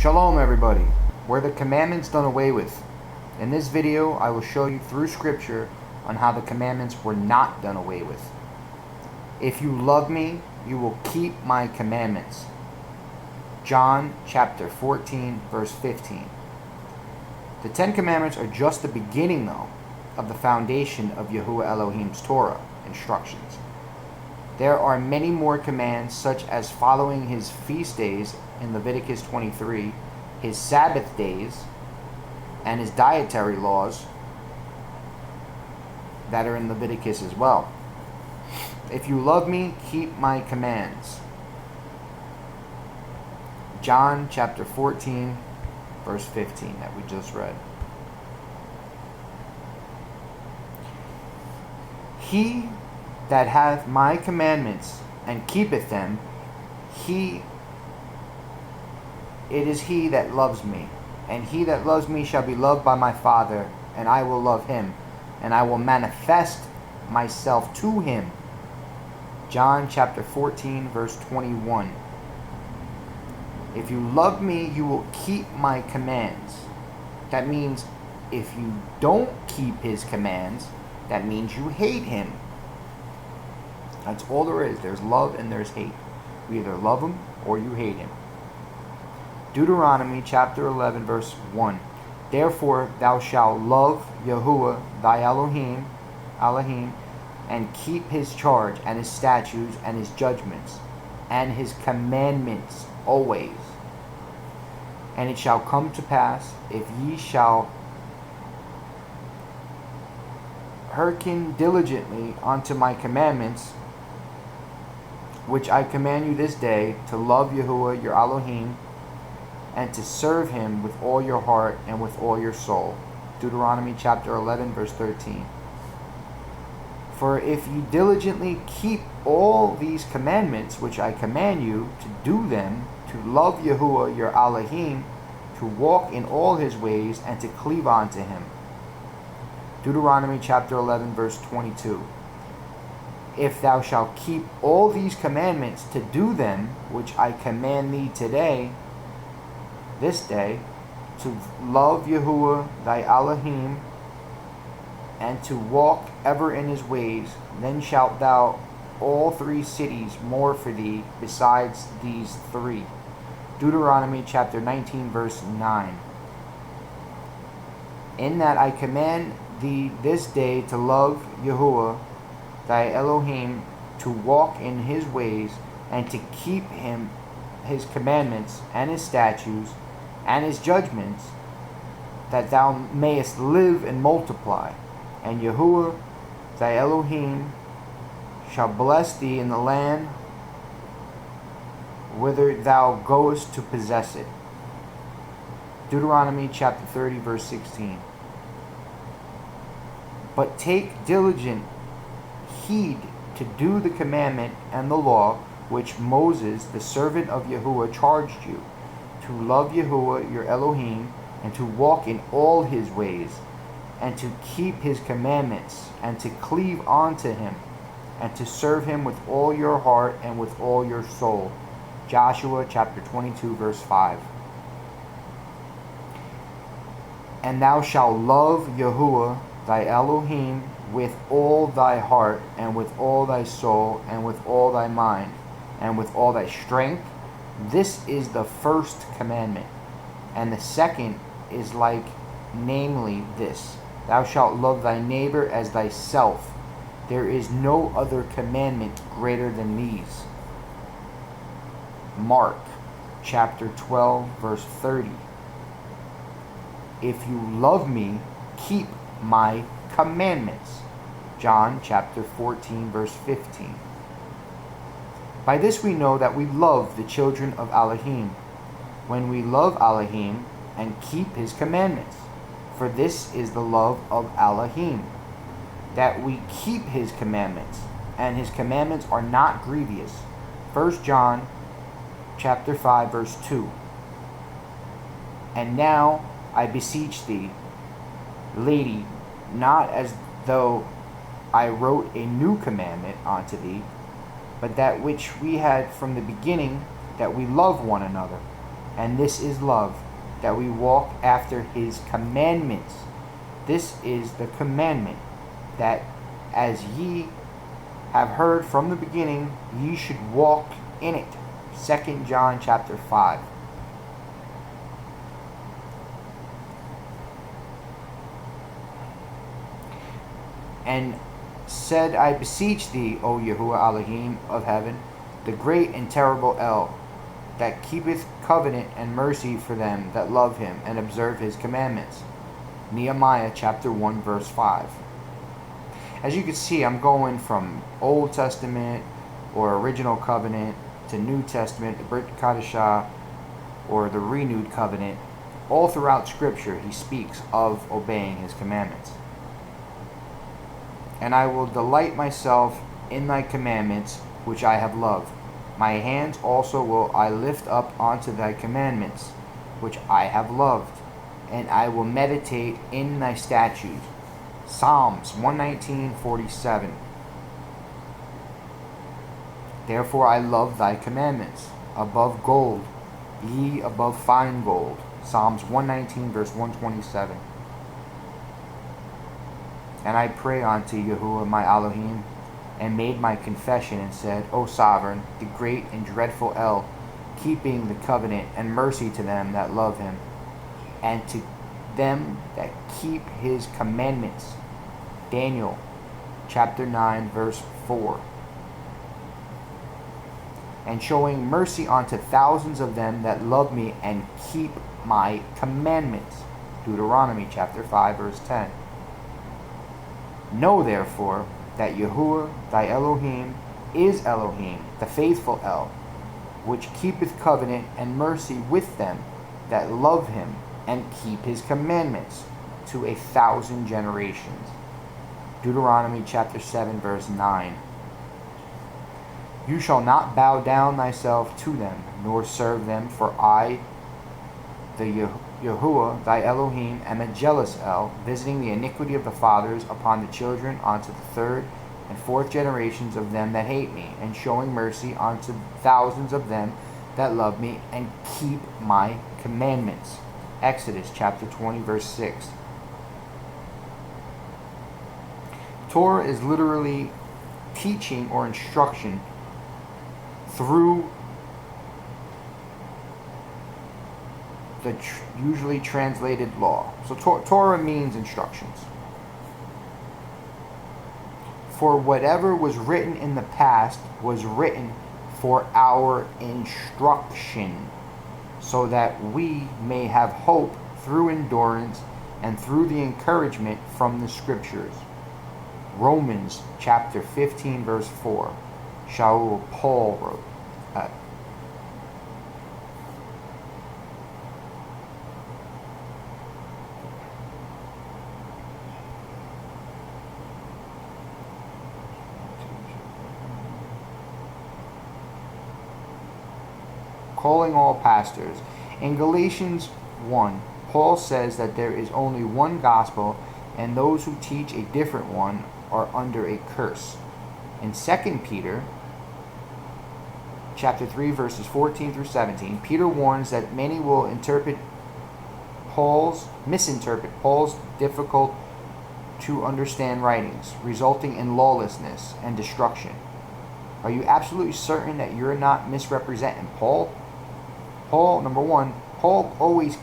Shalom everybody. Were the commandments done away with? In this video I will show you through scripture on how the commandments were not done away with. If you love me, you will keep my commandments. John chapter 14 verse 15. The 10 commandments are just the beginning though of the foundation of Yahuwah Elohim's Torah instructions. There are many more commands, such as following his feast days in Leviticus 23, his Sabbath days, and his dietary laws that are in Leviticus as well. If you love me, keep my commands. John chapter 14, verse 15 that we just read. He that hath my commandments and keepeth them, it is he that loves me. And he that loves me shall be loved by my Father, and I will love him, and I will manifest myself to him. John chapter 14, verse 21. If you love me, you will keep my commands. That means if you don't keep his commands, that means you hate him. That's all there is. There's love and there's hate. You either love him or you hate him. Deuteronomy chapter 11 verse 1. Therefore thou shalt love Yahuwah thy Elohim, and keep his charge and his statutes and his judgments and his commandments always. And it shall come to pass, if ye shall hearken diligently unto my commandments, which I command you this day, to love Yahuwah your Elohim, and to serve him with all your heart and with all your soul. Deuteronomy chapter 11 verse 13. For if you diligently keep all these commandments which I command you, to do them, to love Yahuwah your Elohim, to walk in all his ways, and to cleave unto him. Deuteronomy chapter 11 verse 22. If thou shalt keep all these commandments to do them, which I command thee today, this day, to love Yahuwah thy Elohim, and to walk ever in his ways, then shalt thou all three cities more for thee besides these three. Deuteronomy chapter 19 verse 9. In that I command thee this day to love Yahuwah thy Elohim, to walk in his ways, and to keep him his commandments and his statutes and his judgments, that thou mayest live and multiply. And Yahuwah thy Elohim shall bless thee in the land whither thou goest to possess it. Deuteronomy chapter 30 verse 16. But take diligent heed to do the commandment and the law which Moses the servant of Yahuwah charged you, to love Yahuwah your Elohim, and to walk in all his ways, and to keep his commandments, and to cleave unto him, and to serve him with all your heart and with all your soul. Joshua chapter 22 verse 5. And thou shalt love Yahuwah thy Elohim with all thy heart, and with all thy soul, and with all thy mind, and with all thy strength. This is the first commandment. And the second is like, namely this: thou shalt love thy neighbor as thyself. There is no other commandment greater than these. Mark chapter 12 verse 30. If you love me, keep my commandments. John chapter 14 verse 15. By this we know that we love the children of Elohim, when we love Elohim and keep his commandments. For this is the love of Elohim, that we keep his commandments, and his commandments are not grievous. 1 John chapter 5 verse 2. And now I beseech thee, lady, not as though I wrote a new commandment unto thee, but that which we had from the beginning, that we love one another. And this is love, that we walk after his commandments. This is the commandment, that as ye have heard from the beginning, ye should walk in it. 2 John chapter 5. And said, I beseech thee, O Yahuwah Elohim of heaven, the great and terrible El, that keepeth covenant and mercy for them that love him and observe his commandments. Nehemiah chapter 1 verse 5. As you can see, I'm going from Old Testament or Original Covenant to New Testament, the Brit Kadashah, or the Renewed Covenant. All throughout Scripture, he speaks of obeying his commandments. And I will delight myself in thy commandments, which I have loved. My hands also will I lift up unto thy commandments, which I have loved, and I will meditate in thy statutes. Psalms 119:47. Therefore I love thy commandments above gold, ye above fine gold. Psalms 119 verse 127. And I pray unto Yahuwah my Elohim, and made my confession, and said, O sovereign, the great and dreadful El, keeping the covenant and mercy to them that love him, and to them that keep his commandments. Daniel chapter 9 verse 4. And showing mercy unto thousands of them that love me and keep my commandments. Deuteronomy chapter 5 verse 10. Know therefore that Yahuwah thy Elohim is Elohim, the faithful El, which keepeth covenant and mercy with them that love him and keep his commandments to 1,000 generations. Deuteronomy chapter 7 verse 9. You shall not bow down thyself to them, nor serve them, for I, the Yahuwah thy Elohim, am a jealous El, visiting the iniquity of the fathers upon the children unto the third and fourth generations of them that hate me, and showing mercy unto thousands of them that love me and keep my commandments. Exodus chapter 20 verse 6. Torah is literally teaching or instruction through the usually translated law. So Torah means instructions. For whatever was written in the past was written for our instruction, so that we may have hope through endurance and through the encouragement from the Scriptures. Romans chapter 15 verse 4. Shaul Paul wrote that. Calling all pastors. In Galatians 1, Paul says that there is only one gospel, and those who teach a different one are under a curse. In 2 Peter chapter 3 verses 14 through 17, Peter warns that many will misinterpret Paul's difficult to understand writings, resulting in lawlessness and destruction. Are you absolutely certain that you're not misrepresenting Paul? Number one, Paul always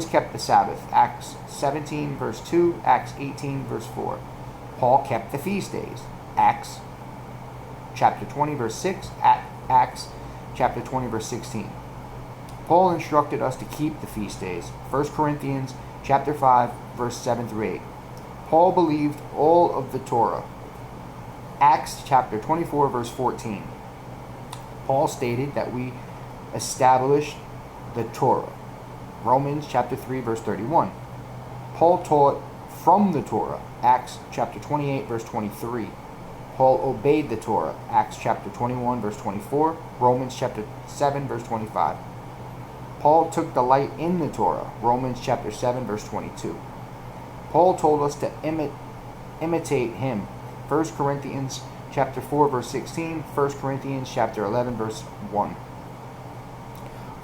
kept the Sabbath. Acts 17 verse 2, Acts 18 verse 4. Paul kept the feast days. Acts chapter 20 verse 6, Acts chapter 20 verse 16. Paul instructed us to keep the feast days. 1 Corinthians chapter 5 verse 7 through 8. Paul believed all of the Torah. Acts chapter 24 verse 14. Paul stated that we established the Torah. Romans chapter 3 verse 31. Paul taught from the Torah. Acts chapter 28 verse 23. Paul obeyed the Torah. Acts chapter 21 verse 24. Romans chapter 7 verse 25. Paul took delight in the Torah. Romans chapter 7 verse 22. Paul told us to imitate him. 1 Corinthians chapter 4 verse 16. 1 Corinthians chapter 11 verse 1.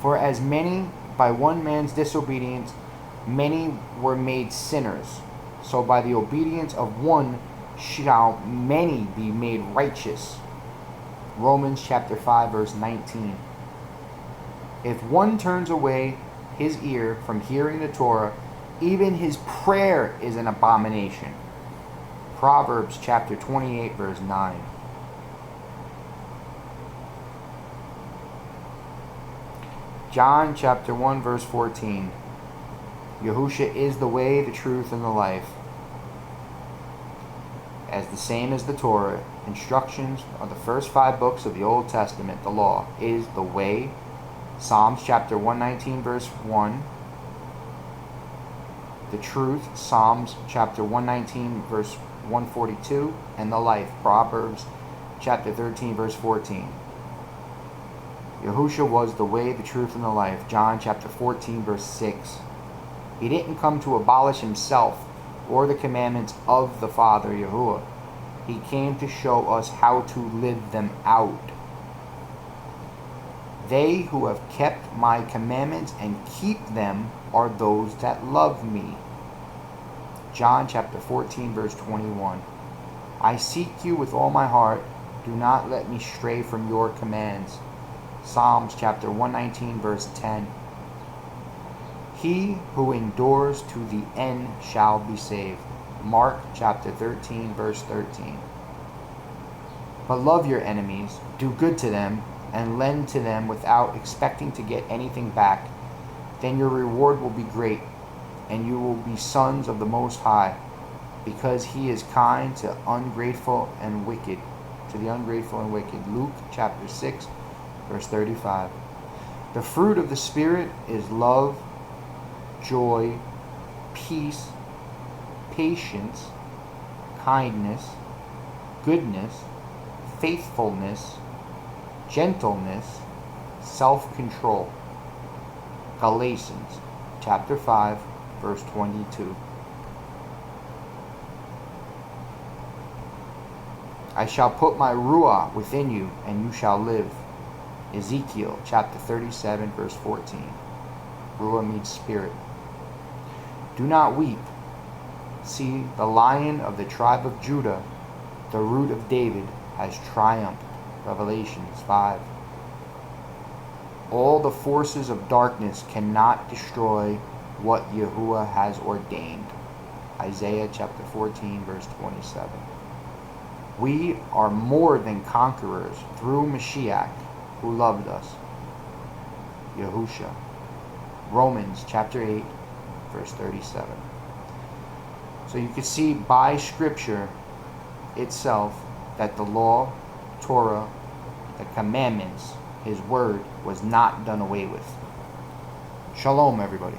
For as many by one man's disobedience, many were made sinners, so by the obedience of one shall many be made righteous. Romans chapter 5 verse 19. If one turns away his ear from hearing the Torah, even his prayer is an abomination. Proverbs chapter 28 verse 9. John chapter 1 verse 14. Yahusha is the way, the truth, and the life. As the same as the Torah, instructions of the first 5 books of the Old Testament, the law, is the way. Psalms chapter 119 verse 1. The truth, Psalms chapter 119 verse 142. And the life, Proverbs chapter 13 verse 14. Yahusha was the way, the truth, and the life. John chapter 14 verse 6. He didn't come to abolish himself or the commandments of the Father, Yahuwah. He came to show us how to live them out. They who have kept my commandments and keep them are those that love me. John chapter 14 verse 21. I seek you with all my heart. Do not let me stray from your commands. Psalms chapter 119 verse 10. He who endures to the end shall be saved. Mark chapter 13 verse 13. But love your enemies, do good to them, and lend to them without expecting to get anything back. Then your reward will be great, and you will be sons of the Most High, because he is kind to the ungrateful and wicked. Luke chapter 6 verse 35. The fruit of the Spirit is love, joy, peace, patience, kindness, goodness, faithfulness, gentleness, self-control. Galatians chapter 5 verse 22. I shall put my ruah within you, and you shall live. Ezekiel chapter 37 verse 14. Ruah means spirit. Do not weep. See, the Lion of the tribe of Judah, the Root of David, has triumphed. Revelations 5. All the forces of darkness cannot destroy what Yahuwah has ordained. Isaiah chapter 14 verse 27. We are more than conquerors through Mashiach, who loved us. Yahusha. Romans chapter 8 verse 37. So you can see by scripture itself that the law, Torah, the commandments, his word was not done away with. Shalom, everybody.